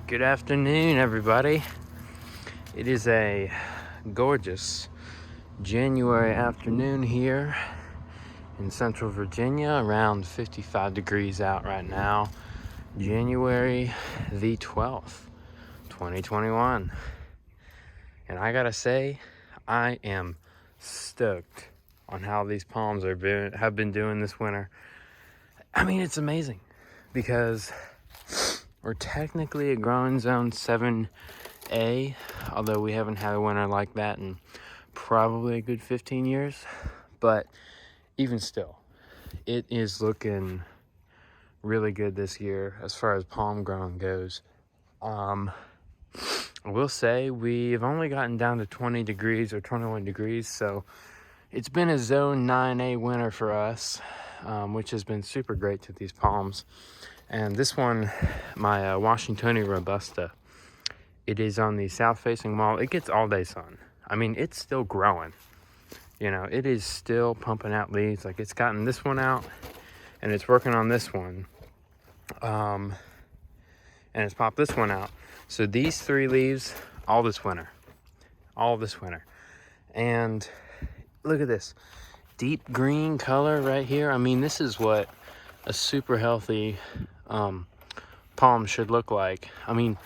Good afternoon, everybody. It is a gorgeous January afternoon here in Central Virginia, around 55 degrees out right now, January the 12th, 2021. And I gotta say, I am stoked on how these palms have been doing this winter. I mean, it's amazing because we're technically a growing zone 7A, although we haven't had a winter like that in probably a good 15 years. But even still, it is looking really good this year as far as palm growing goes. I will say we've only gotten down to 20 degrees or 21 degrees, so it's been a zone 9A winter for us, which has been super great to these palms. And this one, my Washingtonia Robusta, it is on the south-facing wall. It gets all-day sun. I mean, it's still growing. You know, it is still pumping out leaves. Like, it's gotten this one out, and it's working on this one. And it's popped this one out. So these 3 leaves, all this winter. And look at this. Deep green color right here. I mean, this is what a super healthy palm should look like. I mean,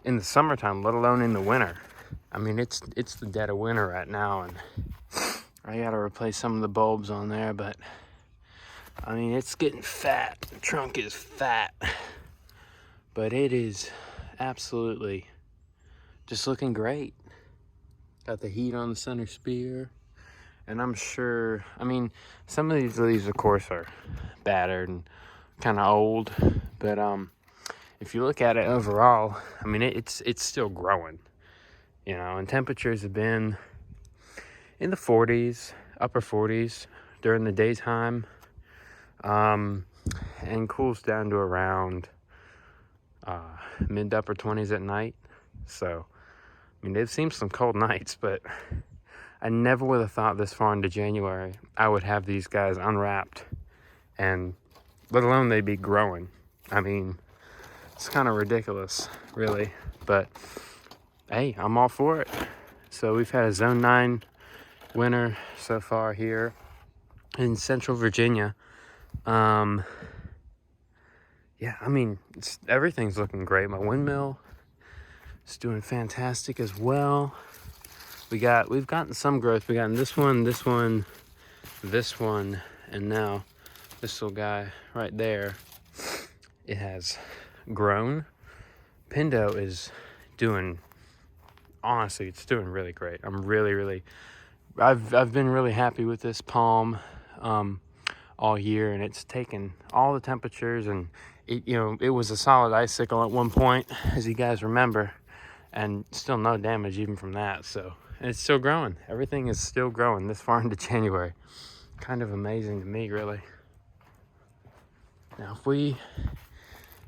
in the summertime, let alone in the winter. I mean, it's the dead of winter right now, and I gotta replace some of the bulbs on there, but I mean, it's getting fat. The trunk is fat, but it is absolutely just looking great. Got the heat on the center spear, and I'm sure, I mean, some of these leaves, of course, are battered and kind of old, but if you look at it overall, I mean, it's still growing, you know, and temperatures have been in the 40s, upper 40s during the daytime, and cools down to around mid to upper 20s at night. So, I mean, they've seen some cold nights, but I never would have thought this far into January I would have these guys unwrapped, and let alone they'd be growing. I mean, it's kind of ridiculous, really, but hey, I'm all for it. So we've had a zone 9 winter so far here in Central Virginia. Yeah, I mean, everything's looking great. My windmill is doing fantastic as well. We've gotten some growth. We've gotten this one, and now this little guy right there. It has grown. Pindo is doing, honestly, it's doing really great. I'm really, I've been really happy with this palm all year, and it's taken all the temperatures, and it was a solid icicle at one point, as you guys remember, and still no damage even from that. So, and it's still growing. Everything is still growing this far into January. Kind of amazing to me, really. Now, if we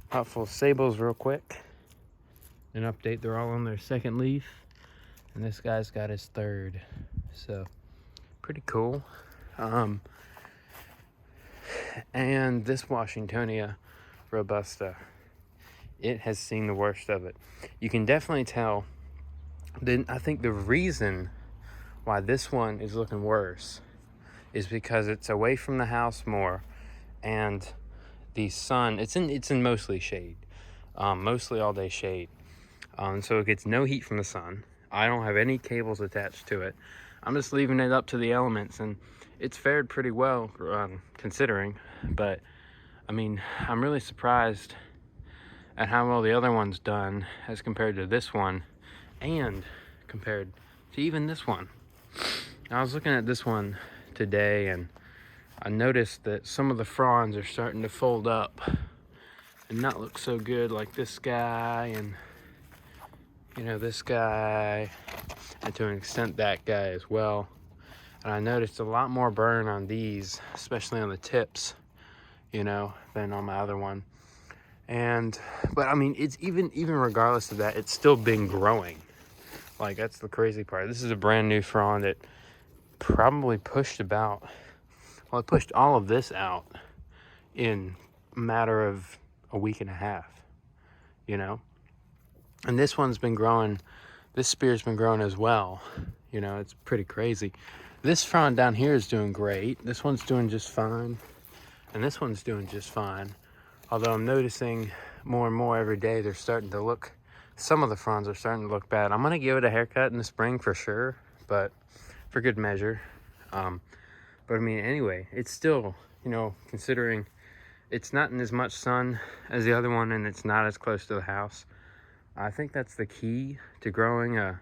hot full sables real quick, an update, they're all on their second leaf, and this guy's got his third, so pretty cool. And this Washingtonia Robusta, it has seen the worst of it. You can definitely tell. Then I think the reason why this one is looking worse is because it's away from the house more, and the sun, it's in mostly shade, mostly all day shade, so it gets no heat from the sun. I don't have any cables attached to it. I'm just leaving it up to the elements, and it's fared pretty well, considering. But I mean, I'm really surprised at how well the other one's done as compared to this one, and compared to even this one. I was looking at this one today, and I noticed that some of the fronds are starting to fold up and not look so good, like this guy, and this guy, and to an extent that guy as well. And I noticed a lot more burn on these, especially on the tips, than on my other one. But I mean, it's even regardless of that, it's still been growing. Like, that's the crazy part. This is a brand new frond that probably pushed I pushed all of this out in a matter of a week and a half, And this one's been growing, this spear's been growing as well. You know, it's pretty crazy. This frond down here is doing great. This one's doing just fine. And this one's doing just fine. Although I'm noticing more and more every day, they're starting to look, some of the fronds are starting to look bad. I'm gonna give it a haircut in the spring for sure, but for good measure. But I mean, anyway, it's still, you know, considering it's not in as much sun as the other one and it's not as close to the house, I think that's the key to growing a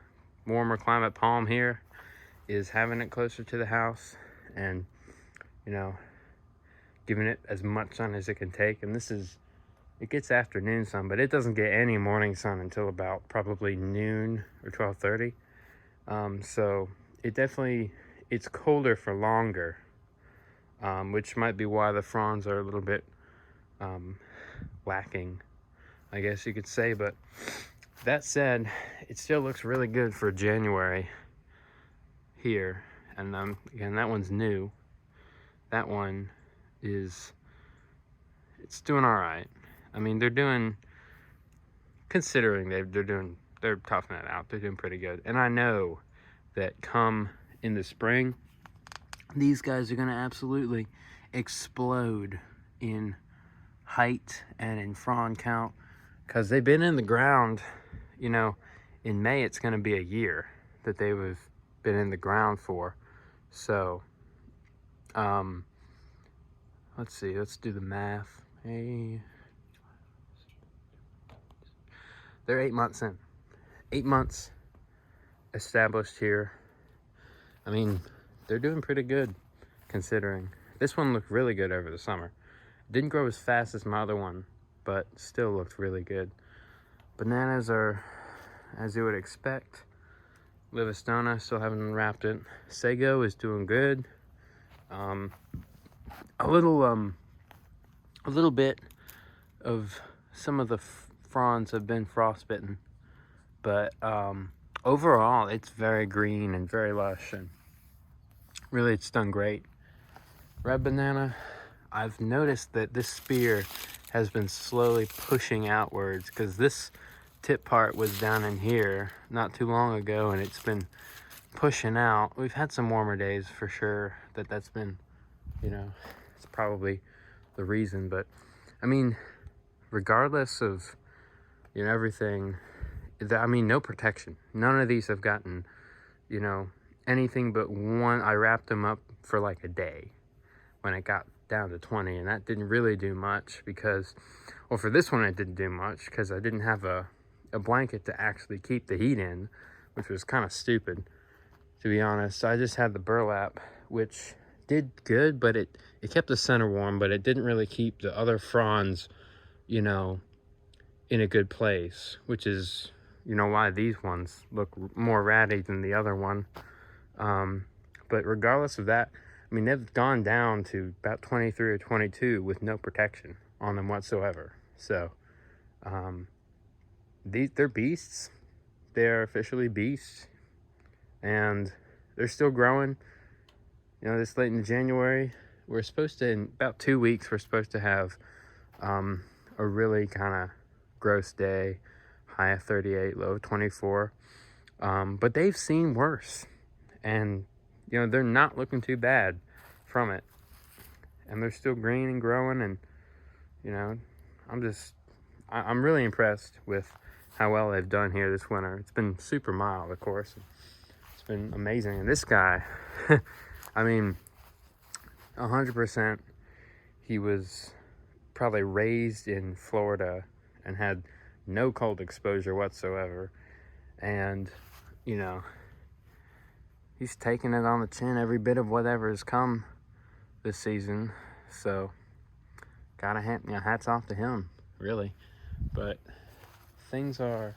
warmer climate palm here, is having it closer to the house and, you know, giving it as much sun as it can take. And this is, it gets afternoon sun, but it doesn't get any morning sun until about probably noon or 12:30. So it definitely, it's colder for longer, which might be why the fronds are a little bit lacking, I guess you could say. But that said, it still looks really good for January here. And again, that one's new. That one is, it's doing all right. I mean, they're doing, considering they're toughing it out, they're doing pretty good. And I know that come in the spring, these guys are gonna absolutely explode in height and in frond count, because they've been in the ground. You know, in May it's gonna be a year that they've been in the ground for. So let's see, let's do the math. They're 8 months in. 8 months established here. I mean, they're doing pretty good considering. This one looked really good over the summer. Didn't grow as fast as my other one, but still looked really good. Bananas are, as you would expect. Livistona, still haven't unwrapped it. Sago is doing good. A little bit of some of the fronds have been frostbitten, but overall it's very green and very lush, and really it's done great. Red banana, I've noticed that this spear has been slowly pushing outwards, because this tip part was down in here not too long ago and it's been pushing out. We've had some warmer days for sure that's been, you know, it's probably the reason. But I mean, regardless of, you know, everything, I mean, no protection. None of these have gotten, you know, anything but one. I wrapped them up for like a day when it got down to 20, and that didn't really do much because, well, for this one it didn't do much because I didn't have a blanket to actually keep the heat in, which was kind of stupid, to be honest. I just had the burlap, which did good, but it kept the center warm, but it didn't really keep the other fronds, you know, in a good place, which is, you know, why these ones look more ratty than the other one. But regardless of that, I mean, they've gone down to about 23 or 22 with no protection on them whatsoever. So they're beasts. They're officially beasts, and they're still growing. You know, this late in January, we're supposed to, in about 2 weeks, we're supposed to have a really kind of gross day, high of 38, low of 24. But they've seen worse, and you know, they're not looking too bad from it, and they're still green and growing. And you know, I'm really impressed with how well they've done here this winter. It's been super mild, of course. It's been amazing. And this guy, I mean, 100%, he was probably raised in Florida and had no cold exposure whatsoever. And, you know, he's taking it on the chin, every bit of whatever has come this season. So, hats off to him, really. But things are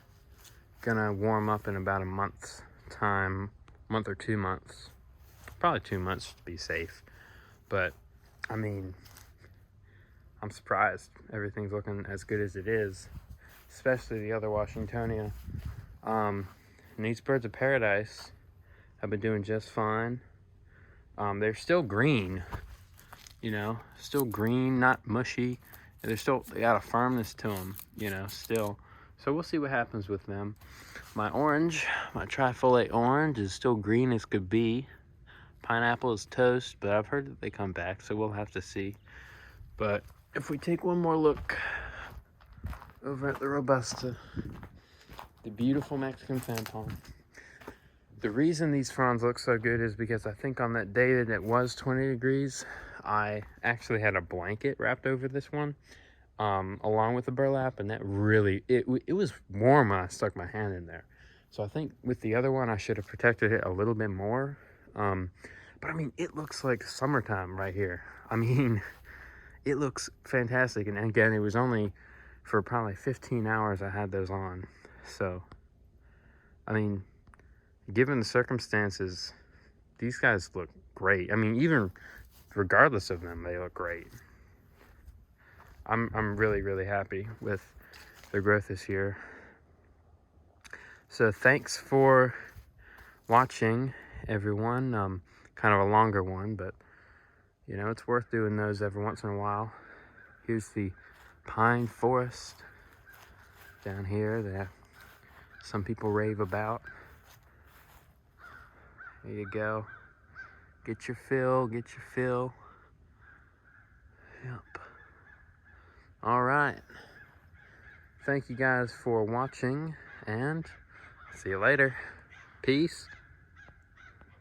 gonna warm up in about a month's time, month or 2 months. Probably 2 months to be safe. But, I mean, I'm surprised everything's looking as good as it is, especially the other Washingtonia. And these birds of paradise have been doing just fine. They're still green, you know, still green, not mushy. They got a firmness to them, you know, still. So we'll see what happens with them. My orange, my trifoliate orange is still green as could be. Pineapple is toast, but I've heard that they come back, so we'll have to see. But if we take one more look over at the Robusta, the beautiful Mexican fan palm. The reason these fronds look so good is because I think on that day that it was 20 degrees, I actually had a blanket wrapped over this one, along with the burlap, and that really, it was warm when I stuck my hand in there. So I think with the other one, I should have protected it a little bit more. But I mean, it looks like summertime right here. I mean, it looks fantastic. And again, it was only for probably 15 hours I had those on. So, I mean, given the circumstances, these guys look great. I mean, even regardless of them, they look great. I'm really, really happy with their growth this year. So thanks for watching, everyone. Kind of a longer one, but you know, it's worth doing those every once in a while. Here's the pine forest down here that some people rave about. There you go. Get your fill, get your fill. Yep. All right. Thank you guys for watching, and see you later. Peace.